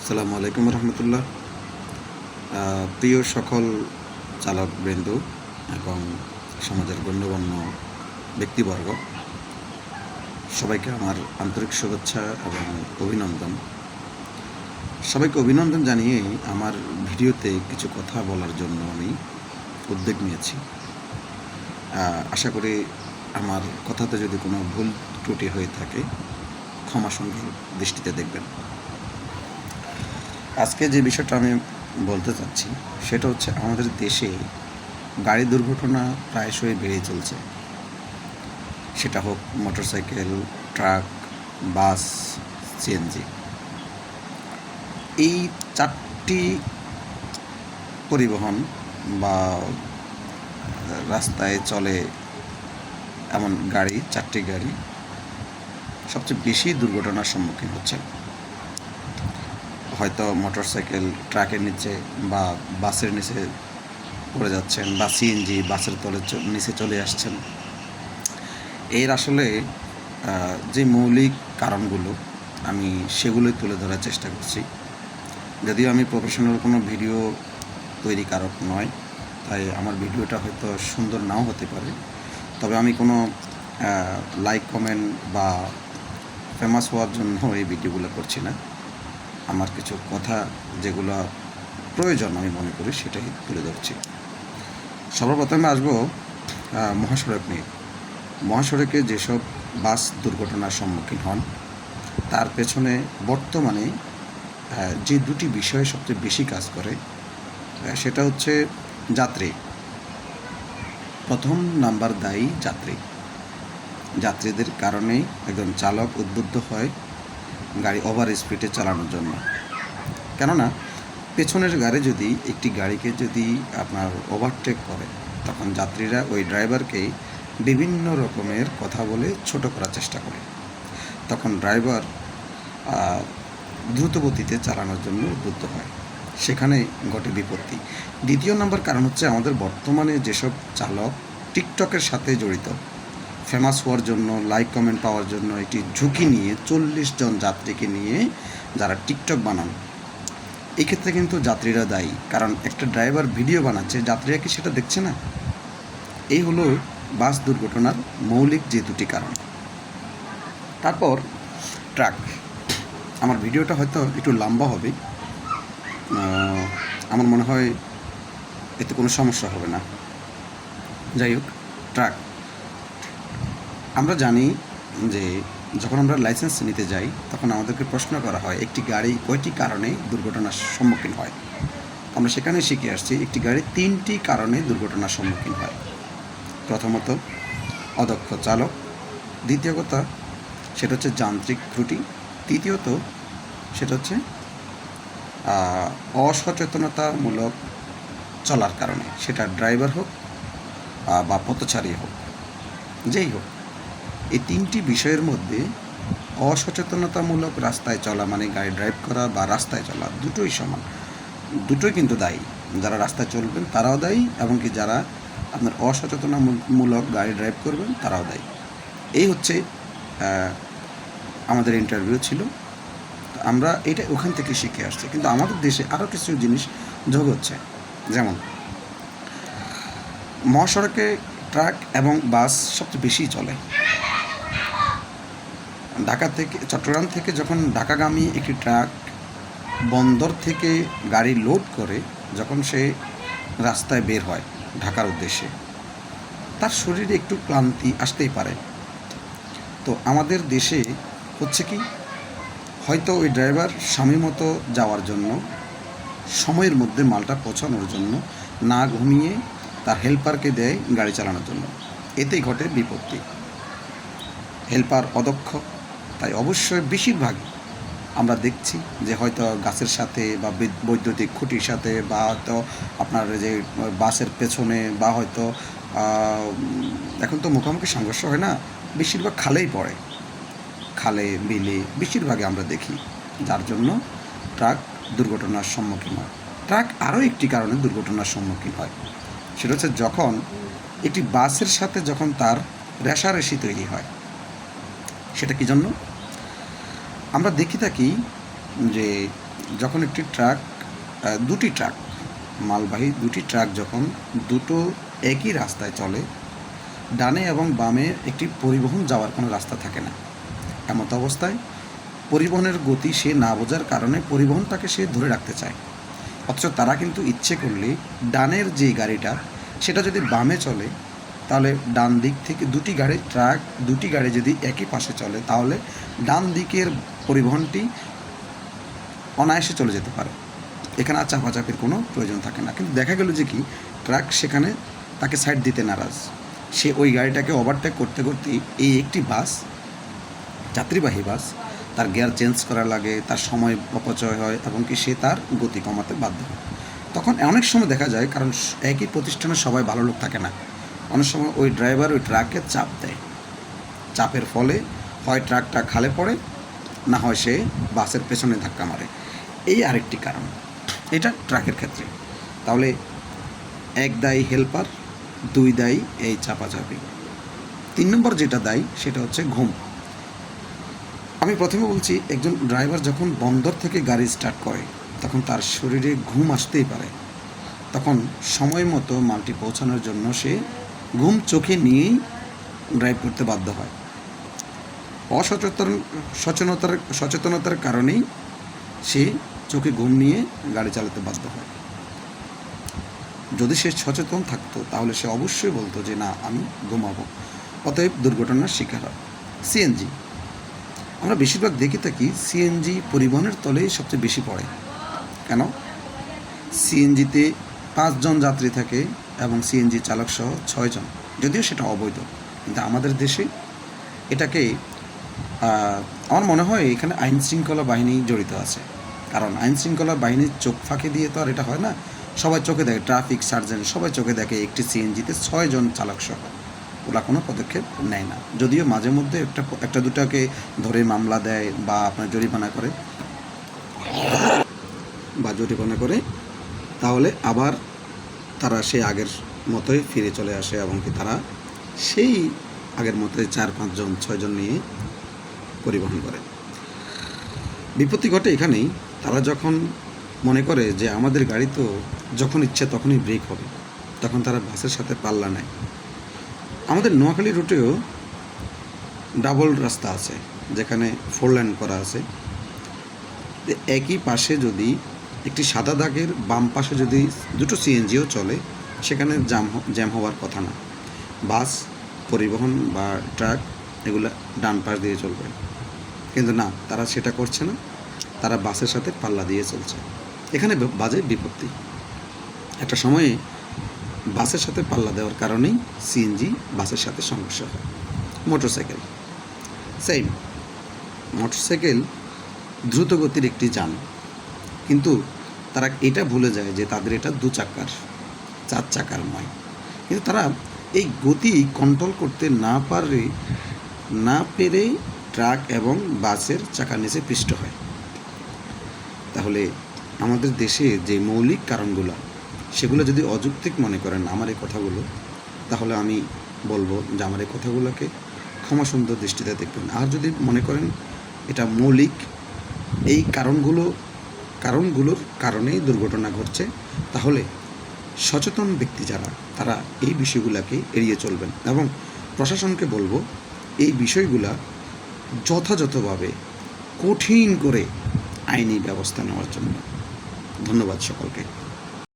আসসালামু আলাইকুম রহমতুল্লাহ। প্রিয় সকল চালকবৃন্দ এবং সমাজের গণ্যমান্য ব্যক্তিবর্গ, সবাইকে আমার আন্তরিক শুভেচ্ছা এবং অভিনন্দন। সবাইকে অভিনন্দন জানিয়েই আমার ভিডিওতে কিছু কথা বলার জন্য আমি উদ্যোগ নিয়েছি। আশা করি আমার কথাতে যদি কোনো ভুল ত্রুটি হয়ে থাকে ক্ষমাসুন্দর দৃষ্টিতে দেখবেন। আজকে যে বিষয়টা আমি বলতে চাচ্ছি সেটা হচ্ছে আমাদের দেশে গাড়ি দুর্ঘটনা প্রায়শই বেড়ে চলছে। সেটা হোক মোটরসাইকেল, ট্রাক, বাস, সিএনজি। এই চারটি পরিবহন বা রাস্তায় চলে এমন গাড়ি, চারটি গাড়ি সবচেয়ে বেশি দুর্ঘটনার সম্মুখীন হচ্ছে। হয়তো মোটরসাইকেল ট্রাকের নিচে বা বাসের নিচে পড়ে যাচ্ছেন, বা সিএনজি বাসের নিচে চলে আসছেন। এর আসলে যে মৌলিক কারণগুলো আমি সেগুলোই তুলে ধরার চেষ্টা করছি। যদিও আমি প্রফেশনাল কোনো ভিডিও তৈরিকারক নয়, তাই আমার ভিডিওটা হয়তো সুন্দর নাও হতে পারে, তবে আমি কোনো লাইক কমেন্ট বা ফেমাস হওয়ার জন্য এই ভিডিওগুলো করছি না। আমার কিছু কথা যেগুলো প্রয়োজন আমি মনে করি সেটাই তুলে ধরছি। সর্বপ্রথমে আসবো মহাসড়ক নিয়ে। মহাসড়কে যেসব বাস দুর্ঘটনার সম্মুখীন হন তার পেছনে বর্তমানে যে দুটি বিষয় সবচেয়ে বেশি কাজ করে সেটা হচ্ছে যাত্রী। প্রথম নাম্বার দায়ী যাত্রী। যাত্রীদের কারণেই একজন চালক উদ্বুদ্ধ হয় গাড়ি ওভার স্পিডে চালানোর জন্য। কেননা পেছনের গাড়ি যদি একটি গাড়িকে যদি আপনার ওভারটেক করে, তখন যাত্রীরা ওই ড্রাইভারকে বিভিন্ন রকমের কথা বলে ছোট করার চেষ্টা করে। তখন ড্রাইভার দ্রুতগতিতে চালানোর জন্য উদ্বুদ্ধ হয়, সেখানে ঘটে বিপত্তি। দ্বিতীয় নম্বর কারণ হচ্ছে আমাদের বর্তমানে যেসব চালক টিকটকের সাথে জড়িত, ফেমাস হওয়ার জন্য, লাইক কমেন্ট পাওয়ার জন্য একটি ঝুঁকি নিয়ে 40 জন যাত্রীকে নিয়ে যারা টিকটক বানান, এক্ষেত্রে কিন্তু যাত্রীরা দায়ী। কারণ একটা ড্রাইভার ভিডিও বানাচ্ছে, যাত্রীরা কি সেটা দেখছে না? এই হলো বাস দুর্ঘটনার মৌলিক যে দুটি কারণ। তারপর ট্রাক। আমার ভিডিওটা হয়তো একটু লম্বা হবে, আমার মনে হয় এতে কোনো সমস্যা হবে না। যাই হোক, ট্রাক। আমরা জানি যে যখন আমরা লাইসেন্স নিতে যাই তখন আমাদেরকে প্রশ্ন করা হয় একটি গাড়ি কয়টি কারণে দুর্ঘটনার সম্মুখীন হয়। আমরা সেখানে শিখে আসছি একটি গাড়ি 3টি কারণে দুর্ঘটনার সম্মুখীন হয়। প্রথমত অদক্ষ চালক, দ্বিতীয় কথা সেটা হচ্ছে যান্ত্রিক ত্রুটি, তৃতীয়ত সেটা হচ্ছে অসচেতনতামূলক চলার কারণে, সেটা ড্রাইভার হোক বা পথচারী হোক, যেই হোক। এই 3টি বিষয়ের মধ্যে অসচেতনতামূলক রাস্তায় চলা মানে গাড়ি ড্রাইভ করা বা রাস্তায় চলা দুটোই সমান, দুটোই কিন্তু দায়ী। যারা রাস্তায় চলবেন তারাও দায়ী, এবং কি যারা আপনার অসচেতনতামূলক গাড়ি ড্রাইভ করবেন তারাও দায়ী। এই হচ্ছে আমাদের ইন্টারভিউ ছিল। আমরা এটা ওখান থেকে শিখে আসছি। কিন্তু আমাদের দেশে আরও কিছু জিনিস যোগ হচ্ছে, যেমন মহাসড়কে ট্রাক এবং বাস সবচেয়ে বেশি চলে। চট্টগ্রাম থেকে যখন ঢাকাগামী একটি ট্রাক বন্দর থেকে গাড়ি লোড করে যখন সে রাস্তায় বের হয় ঢাকার উদ্দেশ্যে, তার শরীরে একটু ক্লান্তি আসতেই পারে। তো আমাদের দেশে হচ্ছে কি, হয়তো ওই ড্রাইভার স্বামী মতো যাওয়ার জন্য, সময়ের মধ্যে মালটা পৌঁছানোর জন্য না ঘুমিয়ে তার হেল্পারকে দেয় গাড়ি চালানোর জন্য, এতেই ঘটে বিপত্তি। হেল্পার অদক্ষ, তাই অবশ্যই বেশিরভাগ আমরা দেখছি যে হয়তো গাছের সাথে বা বৈদ্যুতিক খুঁটির সাথে বা হয়তো আপনার যে বাসের পেছনে, বা হয়তো এখন তো মুখোমুখি সংঘর্ষ হয় না, বেশিরভাগ খালেই পড়ে, খালে বিলে বেশিরভাগে আমরা দেখি, যার জন্য ট্রাক দুর্ঘটনার সম্মুখীন হয়। ট্রাক আরও একটি কারণে দুর্ঘটনার সম্মুখীন হয়, সেটা হচ্ছে যখন একটি বাসের সাথে যখন তার রেষারেষি তৈরি হয়। সেটা কী জন্য? আমরা দেখি থাকি যে যখন একটি ট্রাক, দুটি ট্রাক, মালবাহী দুটি ট্রাক যখন দুটো একই রাস্তায় চলে, ডানে এবং বামে একটি পরিবহন যাওয়ার কোনো রাস্তা থাকে না। এমত অবস্থায় পরিবহনের গতি সে না বোঝার কারণে পরিবহনটাকে সে ধরে রাখতে চায়, অথচ তারা কিন্তু ইচ্ছে করলে ডানের যে গাড়িটা সেটা যদি বামে চলে, তাহলে ডান দিক থেকে দুটি গাড়ি যদি একই পাশে চলে, তাহলে ডান দিকের পরিবহনটি অনায়াসে চলে যেতে পারে। এখানে আর চাপাচাপির কোনো প্রয়োজন থাকে না। কিন্তু দেখা গেল যে কি, ট্রাক সেখানে তাকে সাইড দিতে নারাজ। সে ওই গাড়িটাকে ওভারটেক করতে করতে এই একটি বাস, যাত্রীবাহী বাস, তার গিয়ার চেঞ্জ করা লাগে, তার সময় অপচয় হয় এবং কি সে তার গতি কমাতে বাধ্য হয়। তখন অনেক সময় দেখা যায়, কারণ একই প্রতিষ্ঠানে সবাই ভালো লোক থাকে না, অনেক সময় ওই ড্রাইভার ওই ট্রাককে চাপ দেয়। চাপের ফলে হয় ট্রাকটা খালে পড়ে, না হয় সে বাসের পেছনে ধাক্কা মারে। এই আরেকটি কারণ, এটা ট্রাকের ক্ষেত্রে। তাহলে এক দায়ী হেল্পার, দুই দায়ী এই চাপাচাপি। 3 নম্বর যেটা দায়ী সেটা হচ্ছে ঘুম। আমি প্রথমে বলছি, একজন ড্রাইভার যখন বন্দর থেকে গাড়ি স্টার্ট করে তখন তার শরীরে ঘুম আসতেই পারে। তখন সময় মতো মালটি পৌঁছানোর জন্য সে ঘুম চোখে নিয়েই ড্রাইভ করতে বাধ্য হয়। সচেতনতার কারণেই সে চোখে ঘুম নিয়ে গাড়ি চালাতে বাধ্য হয়। যদি সে সচেতন থাকতো তাহলে সে অবশ্যই বলতো যে না, আমি ঘুমাবো, অতএব দুর্ঘটনার শিকার হয়। সিএনজি, আমরা বেশিরভাগ দেখে থাকি সিএনজি পরিবহনের তলেই সবচেয়ে বেশি পড়ে। কেন? সিএনজিতে 5 জন যাত্রী থাকে এবং সিএনজি চালক সহ 6 জন, যদিও সেটা অবৈধ। কিন্তু আমাদের দেশে এটাকে আমার মনে হয় এখানে আইন শৃঙ্খলা বাহিনী জড়িত আছে। কারণ আইন শৃঙ্খলা বাহিনীর চোখ ফাঁকি দিয়ে তো আর এটা হয় না। সবাই চোখে দেখে, ট্রাফিক সার্জেন্ট সবাই চোখে দেখে একটি সিএনজিতে 6 জন চালক সহ। ওরা কোনো পদক্ষেপ নেয় না, যদিও মাঝে মধ্যে একটা দুটাকে ধরে মামলা দেয় বা আপনার জরিমানা করে, তাহলে আবার তারা সেই আগের মতোই ফিরে চলে আসে এবং কি তারা সেই আগের মতোই 4-5 জন 6 জন নিয়ে পরিবহন করে। বিপত্তি ঘটে এখানেই, তারা যখন মনে করে যে আমাদের গাড়ি তো যখন ইচ্ছে তখনই ব্রেক হবে, তখন তারা বাসের সাথে পাল্লা নেয়। আমাদের নোয়াখালী রুটেও ডাবল রাস্তা আছে, যেখানে 4 লেন করা আছে। একই পাশে যদি একটি সাদা দাগের বাম পাশে যদি দুটো সিএনজিও চলে, সেখানে জ্যাম হওয়ার কথা না। বাস, পরিবহন বা ট্রাক এগুলো ডান পাশ দিয়ে চলবে, কিন্তু না, তারা সেটা করছে না। তারা বাসের সাথে পাল্লা দিয়ে চলছে। এখানে বাজে বিপত্তি। একটা সময়ে বাসের সাথে পাল্লা দেওয়ার কারণেই সিএনজি বাসের সাথে সমস্যা হয়। Motorcycle same. মোটরসাইকেল দ্রুতগতির একটি যান, কিন্তু তারা এটা ভুলে যায় যে তাদের এটা 2 চাকার 4 চাকার নয়। কিন্তু তারা এই গতি কন্ট্রোল করতে না পেরে ট্রাক এবং বাসের চাকার নিচে পিষ্ট হয়। তাহলে আমাদের দেশে যে মৌলিক কারণগুলো, সেগুলো যদি অযৌক্তিক মনে করেন আমার এই কথাগুলো, তাহলে আমি বলবো যে আমার এই কথাগুলোকে ক্ষমা সুন্দর দৃষ্টিতে দেখবেন। আর যদি মনে করেন এটা মৌলিক, এই কারণগুলোর কারণেই দুর্ঘটনা ঘটছে, তাহলে সচেতন ব্যক্তি যারা, তারা এই বিষয়গুলোকে এড়িয়ে চলবেন এবং প্রশাসনকে বলবো এই বিষয়গুলা যথাযথভাবে কঠিন করে আইনি ব্যবস্থা নেওয়ার জন্য। ধন্যবাদ সকলকে।